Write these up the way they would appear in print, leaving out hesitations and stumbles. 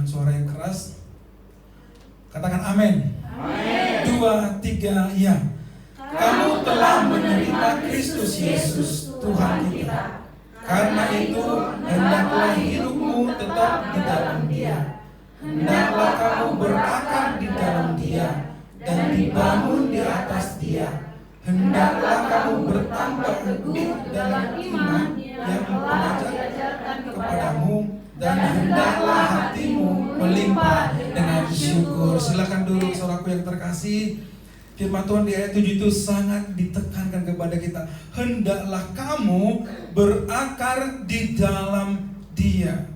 dengan suara yang keras. Katakan amin. Amin. 2, 3, ya. Kamu telah menerima Kristus Yesus Tuhan kita. Karena itu hendaklah hidupmu tetap di dalam Dia. Hendaklah kamu berakar di dalam Dia dan dibangun di atas Dia. Hendaklah kamu bertambah teguh dalam iman yang telah diajarkan kepadamu, dan hendaklah hatimu melimpah dengan syukur. Silakan dulu saudaraku yang terkasih. Firman Tuhan di ayat 7 itu sangat ditekankan kepada kita. Hendaklah kamu berakar di dalam Dia.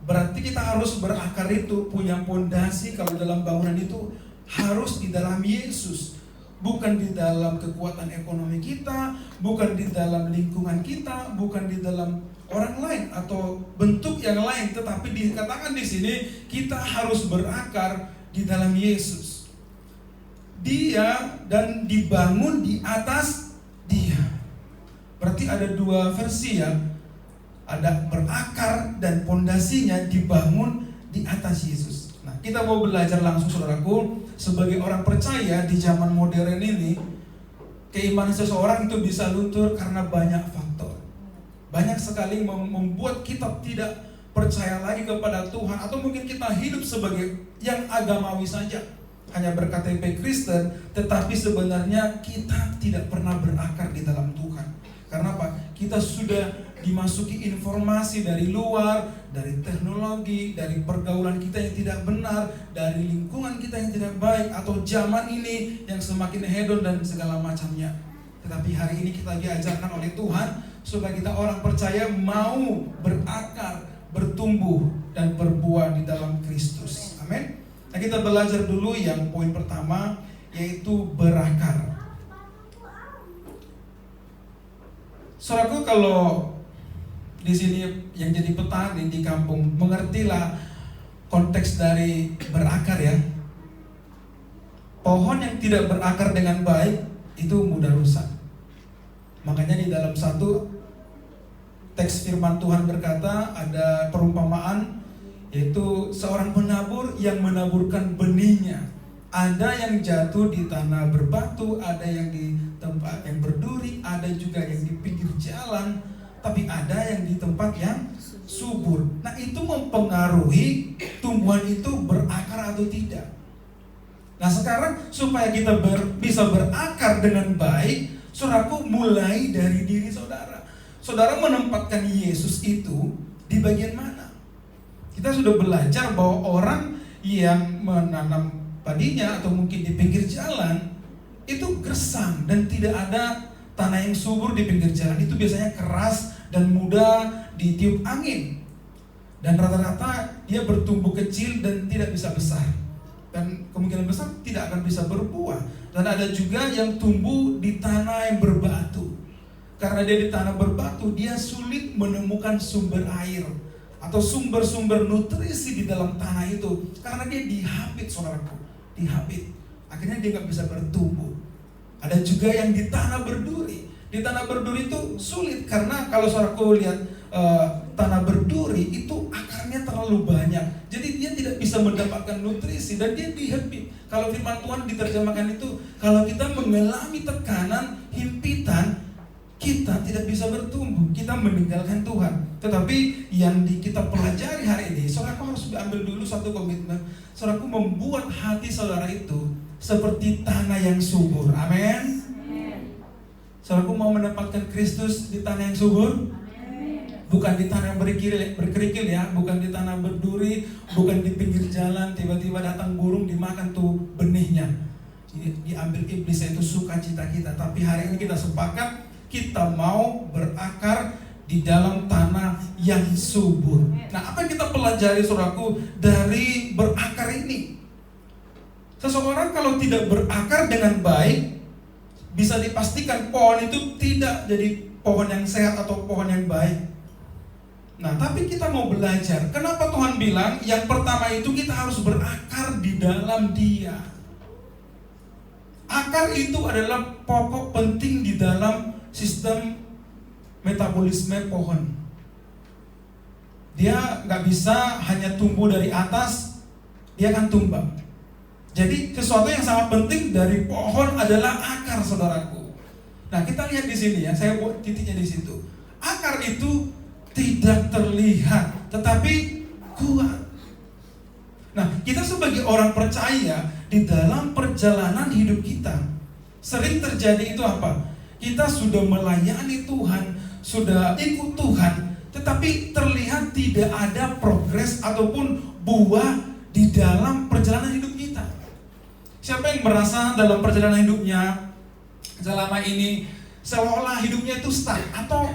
Berarti kita harus berakar itu, punya pondasi. Kalau dalam bangunan itu harus di dalam Yesus. Bukan di dalam kekuatan ekonomi kita, bukan di dalam lingkungan kita, bukan di dalam orang lain atau bentuk yang lain, tetapi dikatakan di sini kita harus berakar di dalam Yesus. Dia dan dibangun di atas Dia. Berarti ada dua versi ya. Ada berakar dan pondasinya dibangun di atas Yesus. Nah, kita mau belajar langsung saudaraku. Sebagai orang percaya di zaman modern ini, keimanan seseorang itu bisa luntur karena banyak faktor. Banyak sekali membuat kita tidak percaya lagi kepada Tuhan, atau mungkin kita hidup sebagai yang agamawi saja, hanya berKTP Kristen, tetapi sebenarnya kita tidak pernah berakar di dalam Tuhan. Karena apa? Kita sudah dimasuki informasi dari luar, dari teknologi, dari pergaulan kita yang tidak benar, dari lingkungan kita yang tidak baik, atau zaman ini yang semakin hedon dan segala macamnya. Tetapi hari ini kita diajarkan oleh Tuhan supaya kita orang percaya mau berakar, bertumbuh, dan berbuah di dalam Kristus. Amin. Nah, kita belajar dulu yang poin pertama, yaitu berakar. Saudaraku, kalau di sini yang jadi petani di kampung, mengertilah konteks dari berakar ya. Pohon yang tidak berakar dengan baik itu mudah rusak. Makanya di dalam satu teks firman Tuhan berkata, ada perumpamaan, yaitu seorang penabur yang menaburkan benihnya. Ada yang jatuh di tanah berbatu, ada yang di tempat yang berduri, ada juga yang di pinggir jalan, tapi ada yang di tempat yang subur. Nah, itu mempengaruhi tumbuhan itu berakar atau tidak. Nah, sekarang supaya kita bisa berakar dengan baik, saudaraku, mulai dari diri saudara. Saudara menempatkan Yesus itu di bagian mana? Kita sudah belajar bahwa orang yang menanam padinya atau mungkin di pinggir jalan itu gersang dan tidak ada tanah yang subur di pinggir jalan. Itu biasanya keras dan mudah ditiup angin, dan rata-rata dia bertumbuh kecil dan tidak bisa besar, dan kemungkinan besar tidak akan bisa berbuah. Dan ada juga yang tumbuh di tanah yang berbatu. Karena dia di tanah berbatu, dia sulit menemukan sumber air atau sumber-sumber nutrisi di dalam tanah itu, karena dia dihapit, saudaraku, dihapit. Akhirnya dia nggak bisa bertumbuh. Ada juga yang di tanah berduri. Di tanah berduri itu sulit, karena kalau saudaraku lihat tanah berduri itu akarnya terlalu banyak, jadi dia tidak bisa mendapatkan nutrisi dan dia dihempit. Kalau firman Tuhan diterjemahkan itu, kalau kita mengalami tekanan, himpitan, kita tidak bisa bertumbuh, kita meninggalkan Tuhan. Tetapi yang kita pelajari hari ini, saudaraku harus ambil dulu satu komitmen. Saudaraku membuat hati saudara itu seperti tanah yang subur. Amin. Saudaraku mau mendapatkan Kristus di tanah yang subur, bukan di tanah yang berkerikil ya, bukan di tanah berduri, bukan di pinggir jalan tiba-tiba datang burung dimakan tuh benihnya, diambil iblis, itu sukacita kita. Tapi hari ini kita sepakat, kita mau berakar di dalam tanah yang subur. Nah, apa yang kita pelajari saudaraku dari berakar ini? Seseorang kalau tidak berakar dengan baik, bisa dipastikan pohon itu tidak jadi pohon yang sehat atau pohon yang baik. Nah, tapi kita mau belajar, kenapa Tuhan bilang yang pertama itu kita harus berakar di dalam Dia. Akar itu adalah pokok penting di dalam sistem metabolisme pohon. dia nggak bisa hanya tumbuh dari atas, dia akan tumbang. Jadi sesuatu yang sangat penting dari pohon adalah akar, saudaraku. Nah, kita lihat di sini ya, saya buat titiknya di situ. Akar itu tidak terlihat, tetapi kuat. Nah, kita sebagai orang percaya di dalam perjalanan hidup kita sering terjadi itu apa? Kita sudah melayani Tuhan, sudah ikut Tuhan, tetapi terlihat tidak ada progres ataupun buah di dalam perjalanan hidup kita. Siapa yang merasa dalam perjalanan hidupnya selama ini seolah-olah hidupnya itu stuck atau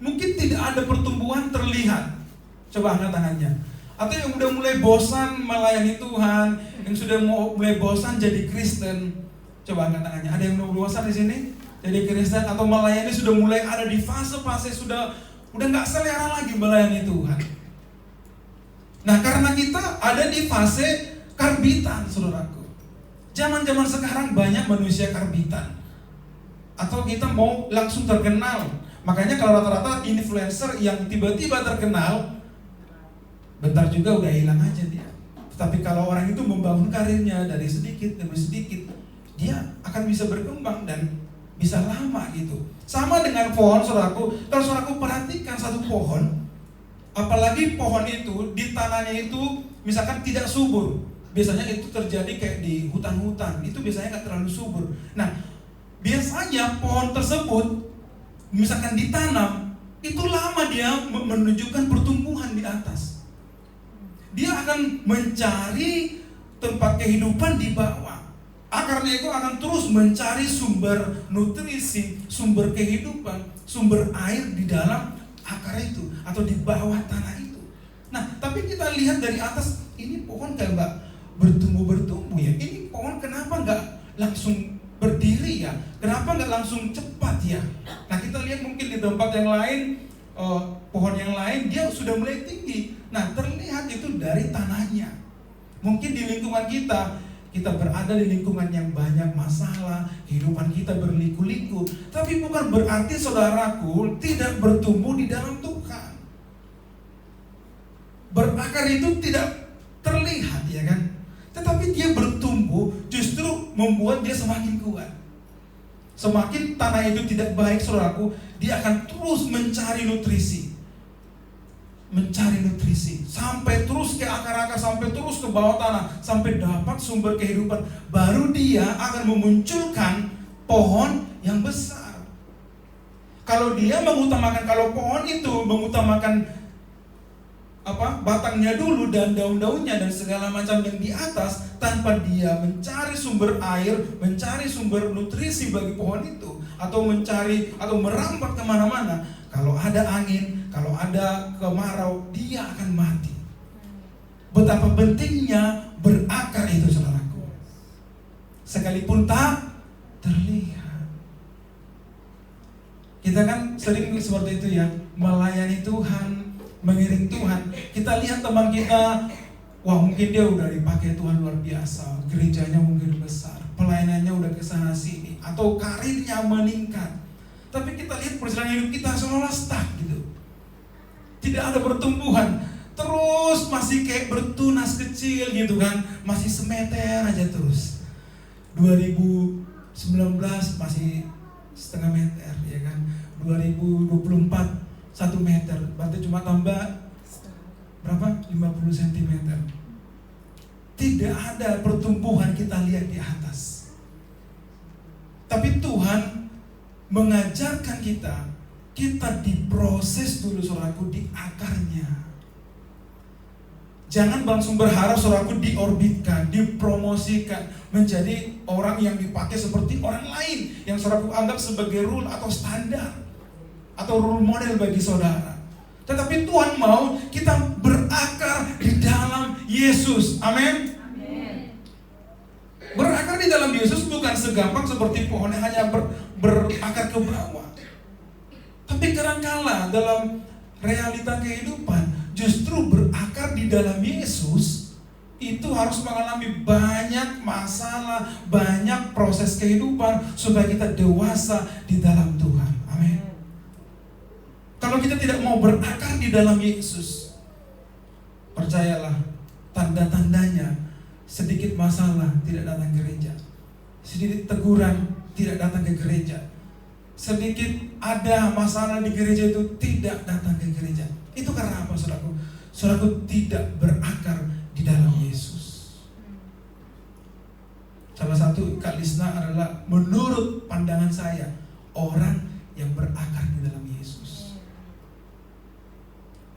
mungkin tidak ada pertumbuhan terlihat? Coba angkat tangannya. Atau yang udah mulai bosan melayani Tuhan, yang sudah mulai bosan jadi Kristen. Coba angkat tangannya. Ada yang udah bosan di sini jadi Kristen atau melayani, sudah mulai ada di fase-fase udah nggak selera lagi melayani Tuhan. Nah, karena kita ada di fase karbitan, saudaraku. Zaman-zaman sekarang banyak manusia karbitan. Atau kita mau langsung terkenal. Makanya kalau rata-rata influencer yang tiba-tiba terkenal, bentar juga udah hilang aja dia. Tapi kalau orang itu membangun karirnya dari sedikit demi sedikit, dia akan bisa berkembang dan bisa lama gitu. Sama dengan pohon, saudaraku. Kalau saudaraku perhatikan satu pohon, apalagi pohon itu di tanahnya itu misalkan tidak subur. Biasanya itu terjadi kayak di hutan-hutan, itu biasanya nggak terlalu subur. Nah, biasanya pohon tersebut misalkan ditanam, itu lama dia menunjukkan pertumbuhan di atas. Dia akan mencari tempat kehidupan di bawah. Akarnya itu akan terus mencari sumber nutrisi, sumber kehidupan, sumber air di dalam akar itu atau di bawah tanah itu. Nah, tapi kita lihat dari atas, ini pohon kayak nggak bertumbuh ya. Ini pohon kenapa nggak langsung berdiri ya? Kenapa nggak langsung cepat ya? Nah, kita lihat mungkin di tempat yang lain, pohon yang lain dia sudah mulai tinggi. Nah, terlihat itu dari tanahnya. Mungkin di lingkungan kita berada di lingkungan yang banyak masalah, kehidupan kita berliku-liku. Tapi bukan berarti saudaraku tidak bertumbuh di dalam Tuhan. Berakar itu tidak terlihat, ya kan? Tetapi dia bertumbuh justru membuat dia semakin kuat. Semakin tanah itu tidak baik, saudaraku, dia akan terus mencari nutrisi. Mencari nutrisi sampai terus ke akar-akar, sampai terus ke bawah tanah, sampai dapat sumber kehidupan. Baru dia akan memunculkan pohon yang besar. Kalau dia mengutamakan, kalau pohon itu mengutamakan batangnya dulu dan daun-daunnya dan segala macam yang di atas, tanpa dia mencari sumber air, mencari sumber nutrisi bagi pohon itu, atau mencari atau merambat kemana-mana, kalau ada angin, kalau ada kemarau, dia akan mati. Betapa pentingnya berakar itu, saudaraku. Sekalipun tak terlihat. Kita kan sering seperti itu ya, melayani Tuhan, mengiring Tuhan. Kita lihat teman kita, wah mungkin dia udah dipakai Tuhan luar biasa, gerejanya mungkin besar, pelayanannya udah kesana sini, atau karirnya meningkat. Tapi kita lihat perjalanan hidup kita seolah stuck gitu. Tidak ada pertumbuhan, terus masih kayak bertunas kecil gitu kan, masih semeter aja terus. 2019 masih setengah meter, ya kan. 2024 1 meter, berarti cuma tambah berapa? 50 cm. Tidak ada pertumbuhan kita lihat di atas. Tapi Tuhan mengajarkan kita diproses dulu, saudaraku, di akarnya. Jangan langsung berharap, saudaraku, diorbitkan, dipromosikan menjadi orang yang dipakai seperti orang lain, yang saudaraku anggap sebagai rule atau standar atau role model bagi saudara. Tetapi Tuhan mau kita berakar di dalam Yesus. Amin. Berakar di dalam Yesus bukan segampang seperti pohon yang hanya berakar ke bawah. Tapi kadangkala dalam realita kehidupan, justru berakar di dalam Yesus itu harus mengalami banyak masalah, banyak proses kehidupan supaya kita dewasa di dalam Tuhan. Amin. Kalau kita tidak mau berakar di dalam Yesus, percayalah, tanda-tandanya sedikit masalah tidak datang ke gereja, sedikit teguran tidak datang ke gereja, sedikit ada masalah di gereja itu tidak datang ke gereja. Itu karena apa, saudaraku? Saudaraku tidak berakar di dalam Yesus. Salah satu Kak Lisna adalah menurut pandangan saya orang yang berakar di dalam Yesus.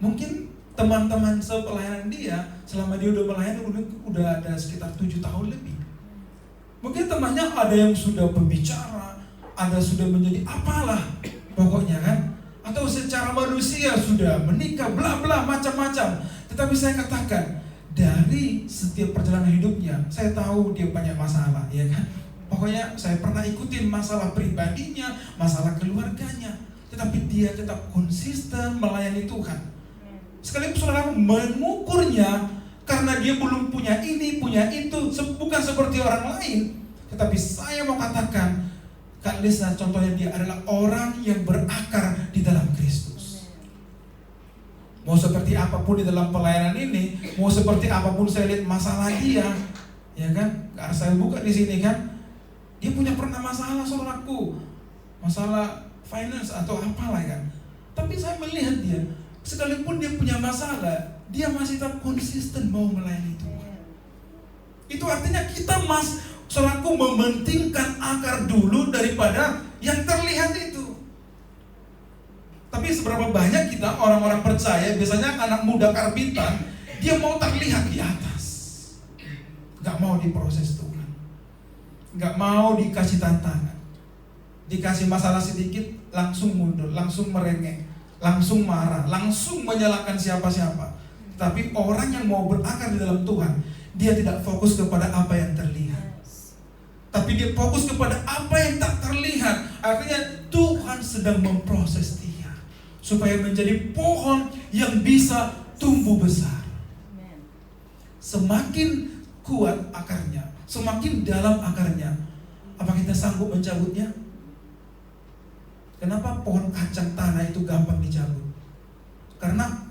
Mungkin teman-teman sepelayanan dia, selama dia udah melayani udah ada sekitar 7 tahun lebih. Mungkin temannya ada yang sudah pembicara, ada sudah menjadi apalah pokoknya kan, atau secara manusia sudah menikah, bla bla macam-macam. Tetapi saya katakan, dari setiap perjalanan hidupnya, saya tahu dia banyak masalah, ya kan. Pokoknya saya pernah ikutin masalah pribadinya, masalah keluarganya, tetapi dia tetap konsisten melayani Tuhan. Sekalipun saudara mengukurnya karena dia belum punya ini, punya itu, bukan seperti orang lain. Tetapi saya mau katakan, Kak Lisa contohnya dia adalah orang yang berakar di dalam Kristus. Mau seperti apapun di dalam pelayanan ini, mau seperti apapun saya lihat masalah dia, ya kan? Karena saya buka di sini kan, dia punya pernah masalah, saudaraku, masalah finance atau apalah kan. Tapi saya melihat dia, sekalipun dia punya masalah, dia masih tetap konsisten mau melayani Tuhan. Itu artinya kita saudaraku mementingkan akar dulu daripada yang terlihat itu. Tapi seberapa banyak kita orang-orang percaya, biasanya anak muda karbitan, dia mau terlihat di atas, gak mau diproses Tuhan, gak mau dikasih tantangan, dikasih masalah sedikit langsung mundur, langsung merengek, langsung marah, langsung menyalahkan siapa-siapa. Tapi orang yang mau berakar di dalam Tuhan, dia tidak fokus kepada apa yang terlihat, tapi dia fokus kepada apa yang tak terlihat. Artinya Tuhan sedang memproses dia supaya menjadi pohon yang bisa tumbuh besar. Semakin kuat akarnya, semakin dalam akarnya, apa kita sanggup mencabutnya? Kenapa pohon kacang tanah itu gampang dicabut? Karena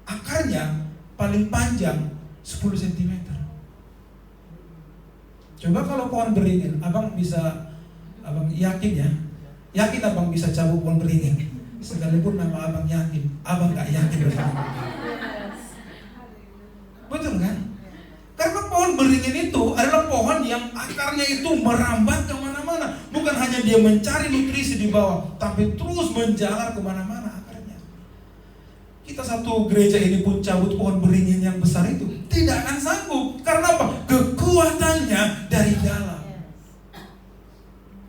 akarnya paling panjang 10 cm. Coba kalau pohon beringin, abang yakin ya? Yakin abang bisa cabut pohon beringin? Sekalipun nama abang yakin, abang gak yakin bersama. Betul kan? Karena pohon beringin itu adalah pohon yang akarnya itu merambat kemana-mana. Bukan hanya dia mencari nutrisi di bawah, tapi terus menjalar kemana-mana akarnya. Kita satu gereja ini pun cabut pohon beringin yang besar itu, tidak akan sanggup. Karena apa? Kekuatannya dari dalam.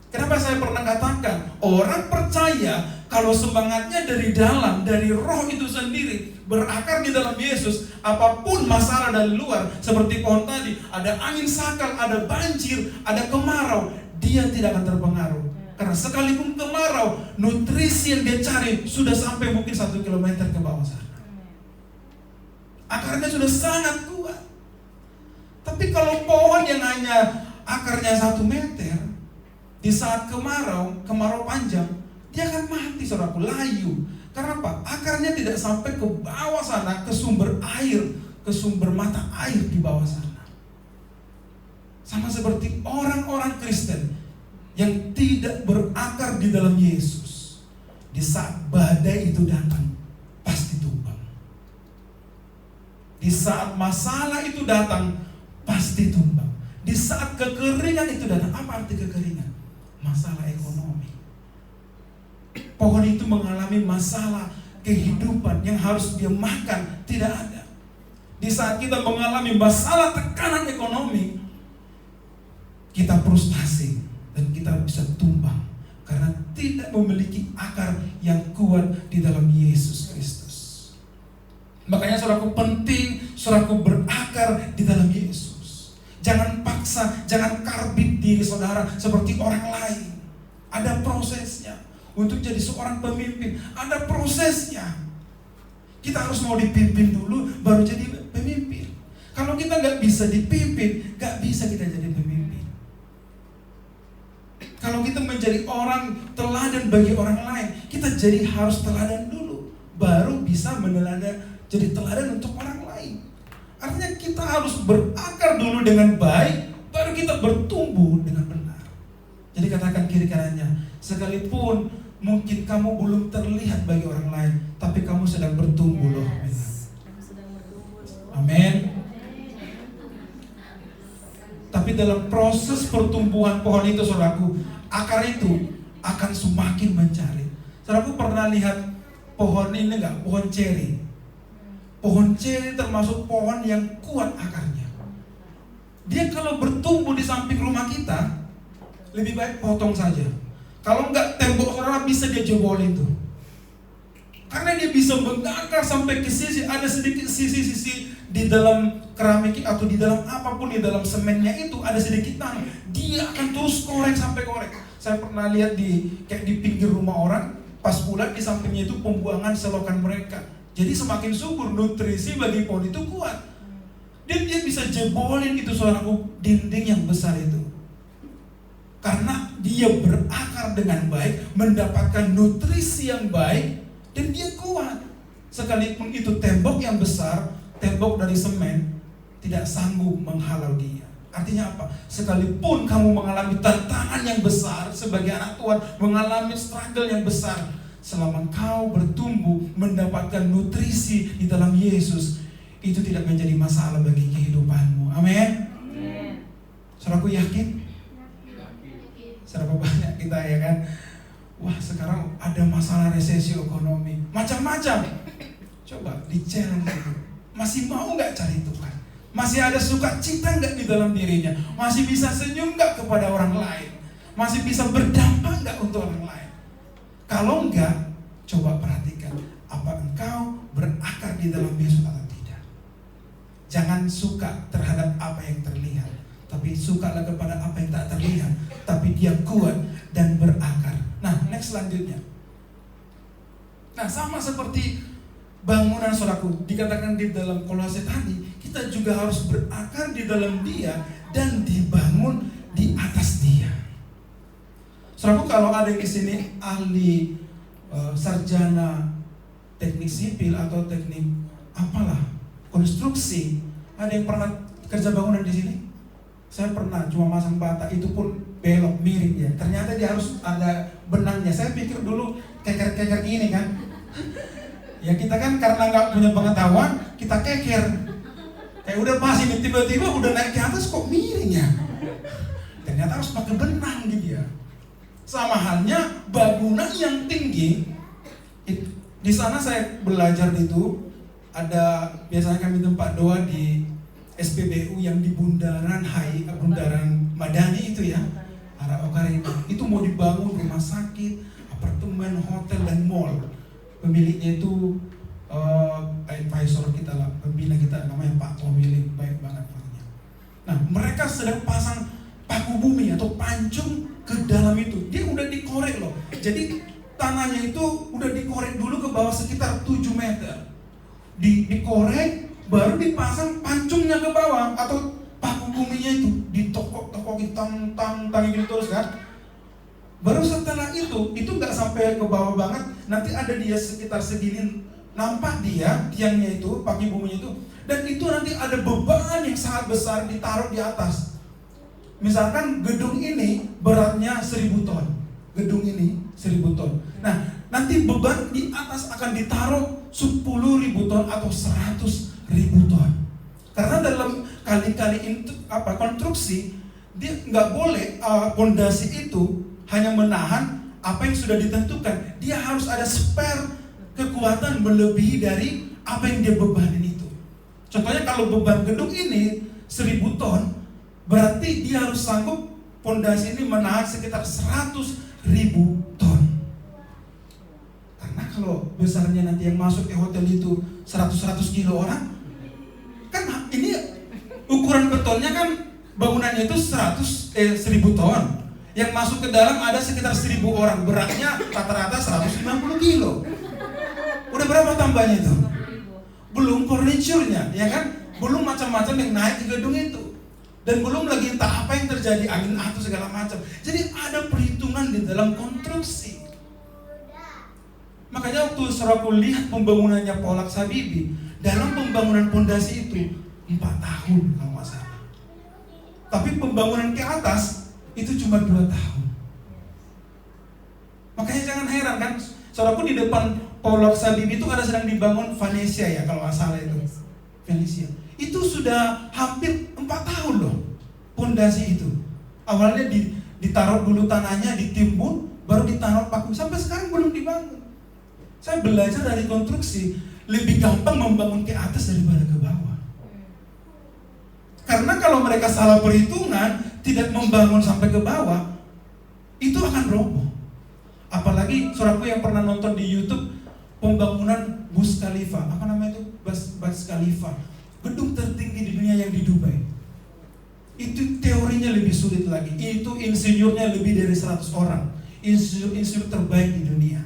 Kenapa saya pernah katakan, orang percaya kalau semangatnya dari dalam, dari roh itu sendiri, berakar di dalam Yesus, apapun masalah dari luar, seperti pohon tadi, ada angin sakal, ada banjir, ada kemarau, dia tidak akan terpengaruh. Karena sekalipun kemarau, nutrisi yang dia cari sudah sampai mungkin 1 kilometer ke bawah sana. Akarnya sudah sangat kuat. Tapi kalau pohon yang hanya akarnya 1 meter, di saat kemarau panjang, dia akan mati, saudaraku, layu. Karena apa? Akarnya tidak sampai ke bawah sana, ke sumber air, ke sumber mata air di bawah sana. Sama seperti orang-orang Kristen yang tidak berakar di dalam Yesus, di saat badai itu datang, pasti tumbang. Di saat masalah itu datang, pasti tumbang. Di saat kekeringan itu datang, apa arti kekeringan? Masalah ekonomi. Pohon itu mengalami masalah kehidupan yang harus dia makan, tidak ada. Di saat kita mengalami masalah tekanan ekonomi, kita frustasi dan kita bisa tumbang karena tidak memiliki akar yang kuat di dalam Yesus Kristus. Makanya saudaraku, penting saudaraku berakar di dalam Yesus. Jangan paksa, jangan karbit diri saudara seperti orang lain. Ada prosesnya. Untuk jadi seorang pemimpin, ada prosesnya. Kita harus mau dipimpin dulu, baru jadi pemimpin. Kalau kita gak bisa dipimpin, gak bisa kita jadi pemimpin. Kalau kita menjadi orang teladan bagi orang lain, kita harus teladan dulu, baru bisa jadi teladan untuk orang lain. kita harus berakar dulu dengan baik, baru kita bertumbuh dengan benar. Jadi katakan kiri kanannya, sekalipun mungkin kamu belum terlihat bagi orang lain, tapi kamu sedang bertumbuh loh. Amin. Tapi dalam proses pertumbuhan pohon itu, saudaraku, akar itu akan semakin mencari. Saudaraku pernah lihat pohon ini enggak? Pohon ceri. Pohon ceri termasuk pohon yang kuat akarnya. Dia kalau bertumbuh di samping rumah kita, lebih baik potong saja. Kalau enggak, tembok saudara bisa dia jebolin tuh. Karena dia bisa mengakar sampai ke sisi, ada sedikit sisi-sisi di dalam keramik atau di dalam apapun, di dalam semennya itu ada sedikit tanah. Dia akan terus korek sampai korek. Saya pernah lihat kayak di pinggir rumah orang, pas bulan di sampingnya itu pembuangan selokan mereka. Jadi semakin subur, nutrisi bagi pohon itu kuat. Dan dia bisa jebolin itu, saudaraku, dinding yang besar itu. Karena dia berakar dengan baik, mendapatkan nutrisi yang baik, dan dia kuat. Sekalipun itu tembok yang besar, tembok dari semen, tidak sanggup menghalau dia. Artinya apa? Sekalipun kamu mengalami tantangan yang besar sebagai anak Tuhan, mengalami struggle yang besar, selama kau bertumbuh mendapatkan nutrisi di dalam Yesus, itu tidak menjadi masalah bagi kehidupanmu. Amin. Saudaraku yakin? Seberapa banyak kita ya kan? Wah, sekarang ada masalah resesi ekonomi, macam-macam. Coba di-challenge itu. Masih mau nggak cari Tuhan? Masih ada sukacita nggak di dalam dirinya? Masih bisa senyum nggak kepada orang lain? Masih bisa berdampak nggak untuk orang lain? Kalau enggak, coba perhatikan, apa engkau berakar di dalam Yesus atau tidak? Jangan suka terhadap apa yang terlihat, tapi sukalah kepada apa yang tak terlihat, tapi dia kuat dan berakar. Nah, next selanjutnya. Nah, sama seperti bangunan, saudaraku, dikatakan di dalam Kolose tadi, kita juga harus berakar di dalam Dia dan dibangun di atas Dia. Saudaraku, kalau ada yang di sini ahli sarjana teknik sipil atau teknik apalah, konstruksi, ada yang pernah kerja bangunan di sini? Saya pernah, cuma masang bata, itu pun belok miring ya. Ternyata dia harus ada benangnya. Saya pikir dulu keker-keker gini kan. Ya kita kan karena nggak punya pengetahuan, kita keker. Kayak udah pas ini tiba-tiba udah naik ke atas kok miring ya. Ternyata harus pakai benang gitu ya. Sama halnya bangunan yang tinggi. Di sana saya belajar itu, ada biasanya kami tempat doa di SPBU yang di Bundaran Bundaran Madani itu ya, arah Okarena. Itu mau dibangun rumah sakit, apartemen, hotel dan mall. Pemiliknya itu advisor kita lah, pembina kita namanya Pak Pemilik, baik banget orangnya. Nah, mereka sedang pasang paku bumi atau pancung ke dalam itu. Dia udah dikorek loh. Jadi tanahnya itu udah dikorek dulu ke bawah sekitar 7 meter. Dikorek, baru dipasang pancungnya ke bawah atau paku buminya itu ditokok-tokokin tang gitu terus kan. Baru setelah itu nggak sampai ke bawah banget, nanti ada dia sekitar segini, nampak dia tiangnya itu, paku buminya itu, dan itu nanti ada beban yang sangat besar ditaruh di atas. Misalkan gedung ini beratnya 1000 ton, gedung ini 1000 ton. Nah, nanti beban di atas akan ditaruh 10.000 ton atau 100.000 ton. Karena dalam kali-kali konstruksi, dia nggak boleh pondasi itu hanya menahan apa yang sudah ditentukan. Dia harus ada spare kekuatan melebihi dari apa yang dia bebanin itu. Contohnya kalau beban gedung ini 1000 ton, berarti dia harus sanggup pondasi ini menahan sekitar 100.000 ton. Karena kalau besarnya nanti yang masuk ke hotel itu 100 kilo orang, kan ini ukuran betonnya kan bangunannya itu 1000 ton. Yang masuk ke dalam ada sekitar 1000 orang, beratnya rata-rata 150 kilo. Udah berapa tambahnya itu? Belum furniture-nya, ya kan? Belum macam-macam yang naik ke gedung itu. Dan belum lagi entah apa yang terjadi, angin atau segala macam. Jadi ada perhitungan di dalam konstruksi. Makanya waktu saudaraku lihat pembangunannya Polak Sabibi, dalam pembangunan pondasi itu, 4 tahun kalau nggak salah. Tapi pembangunan ke atas itu cuma 2 tahun. Makanya jangan heran kan, saudaraku, di depan Polok Sabib itu ada sedang dibangun Venesia ya kalau nggak salah itu. Venesia. Itu sudah hampir 4 tahun loh pondasi itu. Awalnya ditaruh dulu tanahnya, ditimbun, baru ditaruh paku. Sampai sekarang belum dibangun. Saya belajar dari konstruksi, lebih gampang membangun ke atas daripada ke bawah. Karena kalau mereka salah perhitungan, tidak membangun sampai ke bawah, itu akan roboh. Apalagi saudaraku yang pernah nonton di YouTube pembangunan Burj Khalifa, apa namanya itu? Burj Khalifa, gedung tertinggi di dunia yang di Dubai. Itu teorinya lebih sulit lagi. Itu insinyurnya lebih dari 100 orang. Insinyur terbaik di dunia.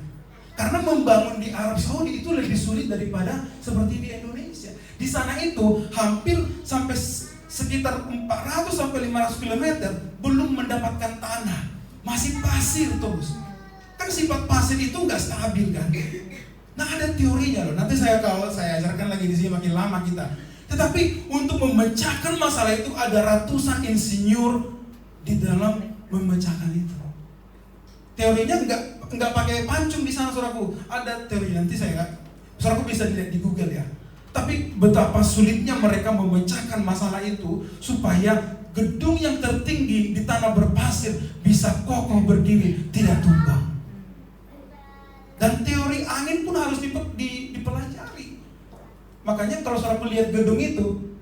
Karena membangun di Arab Saudi itu lebih sulit daripada seperti di Indonesia. Di sana itu hampir sampai sekitar 400 sampai 500 km belum mendapatkan tanah. Masih pasir terus. Kan sifat pasir itu nggak stabil kan. Nah ada teorinya loh. Nanti kalau saya ajarkan lagi di sini makin lama kita. Tetapi untuk memecahkan masalah itu ada ratusan insinyur di dalam memecahkan itu. Teorinya nggak pakai pancung di sana, saudaraku. Ada teori, nanti saudaraku bisa dilihat di Google ya. Tapi betapa sulitnya mereka memecahkan masalah itu supaya gedung yang tertinggi di tanah berpasir bisa kokoh berdiri, tidak tumbang. Dan teori angin pun harus dipelajari. Makanya kalau saudaraku lihat gedung itu,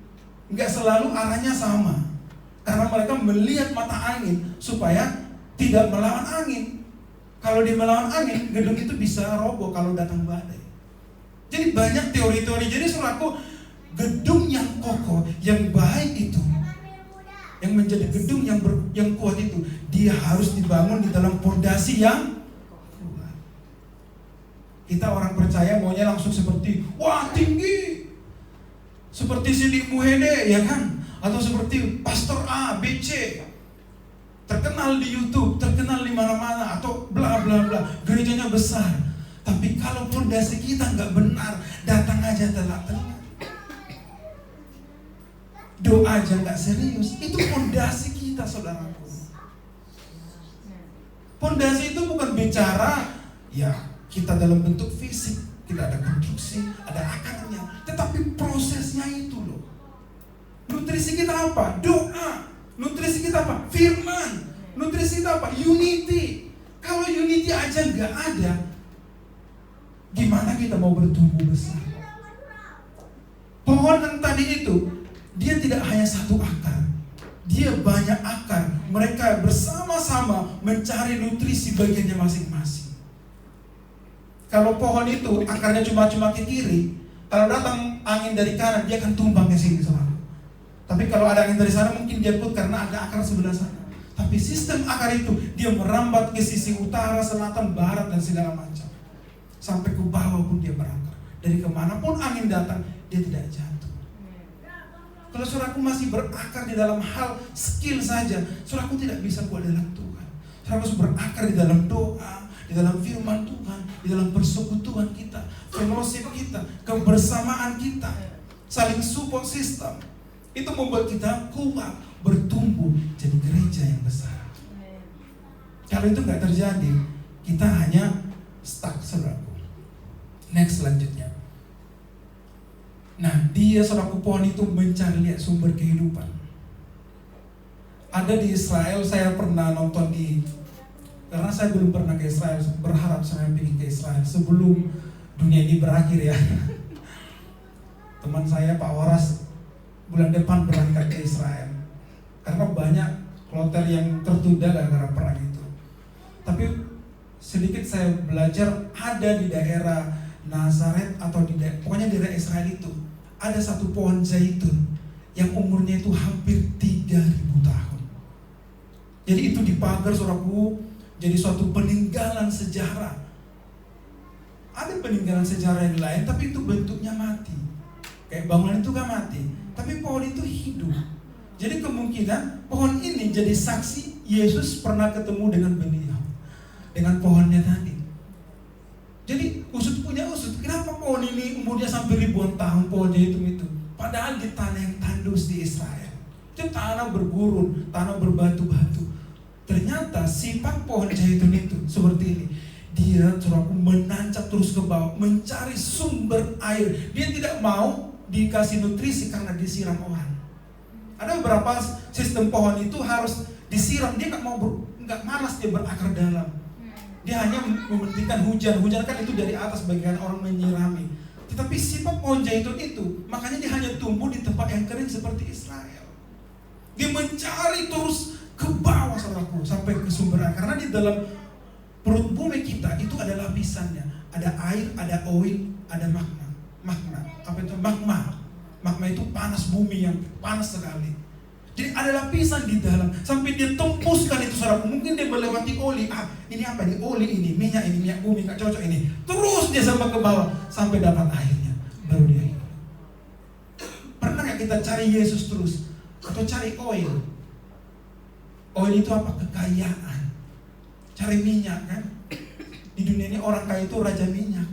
nggak selalu arahnya sama. Karena mereka melihat mata angin supaya tidak melawan angin. Kalau dia melawan angin, gedung itu bisa roboh kalau datang badai. Jadi banyak teori-teori. Jadi saudaraku, gedung yang kokoh, yang baik itu, yang menjadi gedung yang kuat itu, dia harus dibangun di dalam fondasi yang kuat. Kita orang percaya maunya langsung seperti, wah tinggi, seperti Sidik Muhede, ya kan? Atau seperti Pastor A, B, C, terkenal di YouTube, terkenal di mana-mana, atau bla bla bla, gerejanya besar. Tapi kalau fondasi kita nggak benar, datang aja telat-telat, doa aja nggak serius, itu fondasi kita, saudaraku. Fondasi itu bukan bicara ya kita dalam bentuk fisik, kita ada konstruksi, ada akarnya, tetapi prosesnya itu loh. Nutrisi kita apa? Doa. Nutrisi kita apa? Firman. Nutrisi kita apa? Unity. Kalau unity aja nggak ada, gimana kita mau bertumbuh besar? Pohon yang tadi itu, dia tidak hanya satu akar, dia banyak akar. Mereka bersama-sama mencari nutrisi bagiannya masing-masing. Kalau pohon itu akarnya cuma ke kiri, kalau datang angin dari kanan, dia akan tumbang ke sini, saudara. Tapi kalau ada angin dari sana mungkin dia put karena ada akar sebelah sana. Tapi sistem akar itu dia merambat ke sisi utara, selatan, barat dan segala macam. Sampai ke bawah pun dia berakar. Dari kemanapun angin datang, dia tidak jatuh. Kalau saudaraku masih berakar di dalam hal skill saja, saudaraku tidak bisa kuat dalam Tuhan. Saudaraku harus berakar di dalam doa, di dalam firman Tuhan, di dalam persekutuan kita, fellowship kita, kebersamaan kita, saling support system. Itu membuat kita kuat, bertumbuh jadi gereja yang besar. Kalau itu nggak terjadi, kita hanya stuck, saudaraku. Next, selanjutnya. Nah, dia saudaraku, pohon itu mencari lihat sumber kehidupan. Ada di Israel, saya pernah nonton karena saya belum pernah ke Israel, berharap saya pergi ke Israel sebelum dunia ini berakhir ya. Teman saya Pak Waras bulan depan berangkat ke Israel karena banyak kloter yang tertunda gara-gara perang itu. Tapi sedikit saya belajar, ada di daerah Nazaret atau pokoknya di daerah Israel itu ada satu pohon zaitun yang umurnya itu hampir 3.000 tahun. Jadi itu dipagar, saudaraku, jadi suatu peninggalan sejarah. Ada peninggalan sejarah yang lain, tapi itu bentuknya mati. Kayak bangunan itu kan mati, tapi pohon itu hidup. Jadi kemungkinan pohon ini jadi saksi Yesus pernah ketemu dengan beliau, dengan pohonnya tadi. Jadi usut punya usut, kenapa pohon ini umurnya sampai ribuan tahun, pohon zaitun itu? Padahal di tanah yang tandus di Israel, itu tanah bergurun, tanah berbatu-batu. Ternyata sifat pohon zaitun itu seperti ini. Dia saudaraku menancap terus ke bawah, mencari sumber air. Dia tidak mau dikasih nutrisi karena disiram orang. Ada beberapa sistem pohon itu harus disiram. Dia nggak malas dia berakar dalam. Dia hanya mementingkan hujan. Hujan kan itu dari atas bagian orang menyirami. Tetapi sifat pohon zaitun itu, makanya dia hanya tumbuh di tempat yang kering seperti Israel. Dia mencari terus ke bawah saudaraku sampai ke sumber air. Karena di dalam perut bumi kita itu ada lapisannya. Ada air, ada oil, ada magma. Apa itu magma? Magma itu panas bumi yang panas sekali. Jadi ada lapisan di dalam sampai dia tembuskan itu saudaraku. Mungkin dia melewati oli. Ini apa nih? Oli ini, minyak bumi nggak cocok ini. Terus dia sampai ke bawah sampai dapat airnya. Baru dia hidup. Pernah nggak kita cari Yesus terus atau cari oil? Oil itu apa? Kekayaan. Cari minyak kan? Di dunia ini orang kaya itu raja minyak.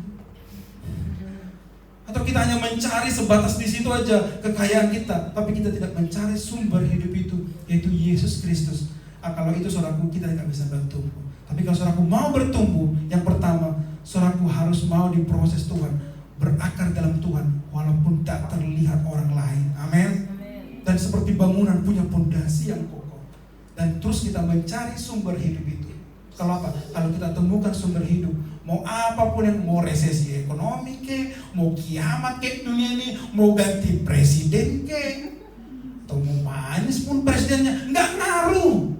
Atau kita hanya mencari sebatas di situ aja kekayaan kita, tapi kita tidak mencari sumber hidup itu, yaitu Yesus Kristus. Kalau itu saudaraku, kita tidak bisa bertumbuh. Tapi kalau saudaraku mau bertumbuh, yang pertama, saudaraku harus mau diproses Tuhan, berakar dalam Tuhan, walaupun tak terlihat orang lain. Amin. Dan seperti bangunan punya pondasi yang kokoh. Dan terus kita mencari sumber hidup itu. Kalau apa? Kalau kita temukan sumber hidup, mau apapun yang mau resesi ekonomi ke, mau kiamat ke dunia ini, mau ganti presiden ke, atau mau Anies pun presidennya, nggak ngaruh.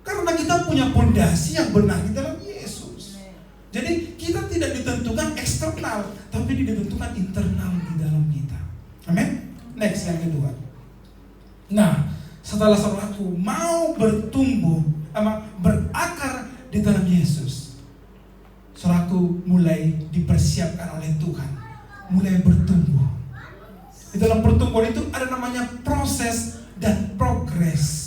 Karena kita punya pondasi yang benar di dalam Yesus. Jadi kita tidak ditentukan eksternal, tapi ditentukan internal di dalam kita. Amin. Next yang kedua. Nah, setelah saudaraku mau bertumbuh, berakar di dalam Yesus, saudaraku mulai dipersiapkan oleh Tuhan, mulai bertumbuh. Di dalam pertumbuhan itu ada namanya proses dan progres.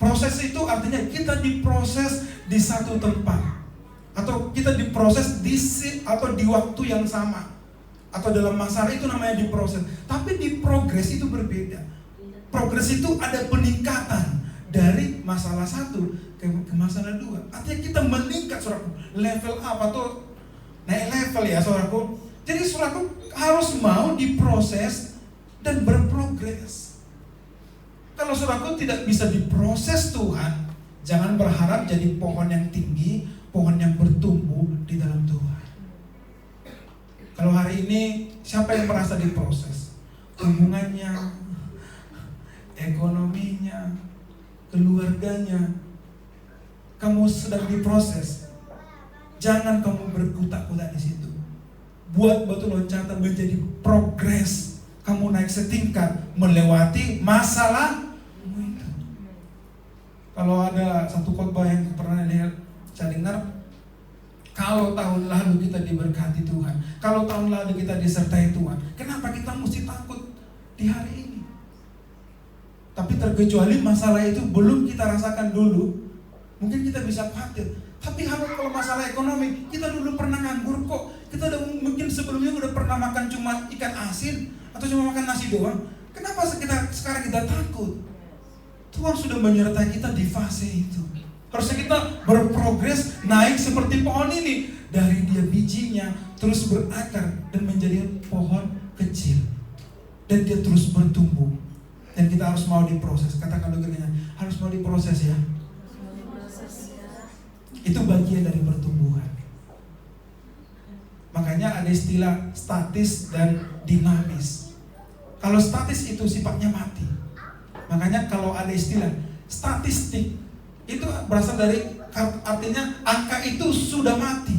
Proses itu artinya kita diproses di satu tempat, atau kita diproses di waktu yang sama, atau dalam masalah itu namanya diproses. Tapi di progres itu berbeda. Progres itu ada peningkatan dari masalah satu ke masalah dua. Artinya kita meningkat saudaraku, level up atau naik level ya saudaraku. Jadi saudaraku harus mau diproses dan berprogres. Kalau saudaraku tidak bisa diproses Tuhan, jangan berharap jadi pohon yang tinggi, pohon yang bertumbuh di dalam Tuhan. Kalau hari ini siapa yang merasa diproses? Hubungannya, ekonominya, keluarganya, kamu sedang diproses. Jangan kamu berkutak-kutak di situ. Buat batu loncatan menjadi progres. Kamu naik setingkat, melewati masalah itu. Kalau ada satu khotbah yang pernah saya dengar, kalau tahun lalu kita diberkati Tuhan, kalau tahun lalu kita disertai Tuhan, kenapa kita mesti takut di hari ini? Tapi terkecuali masalah itu belum kita rasakan dulu, mungkin kita bisa khawatir. Tapi kalau masalah ekonomi, kita dulu pernah nganggur kok. Kita mungkin sebelumnya udah pernah makan cuma ikan asin atau cuma makan nasi doang. Kenapa sekarang kita takut? Tuhan sudah menyertai kita di fase itu. Harusnya kita berprogres naik seperti pohon ini, dari dia bijinya terus berakar dan menjadi pohon kecil, dan dia terus bertumbuh. Dan kita harus mau diproses. Katakan dengannya, harus mau diproses ya. Itu bagian dari pertumbuhan. Makanya ada istilah statis dan dinamis. Kalau statis itu sifatnya mati. Makanya kalau ada istilah statistik, itu berasal dari artinya angka itu sudah mati.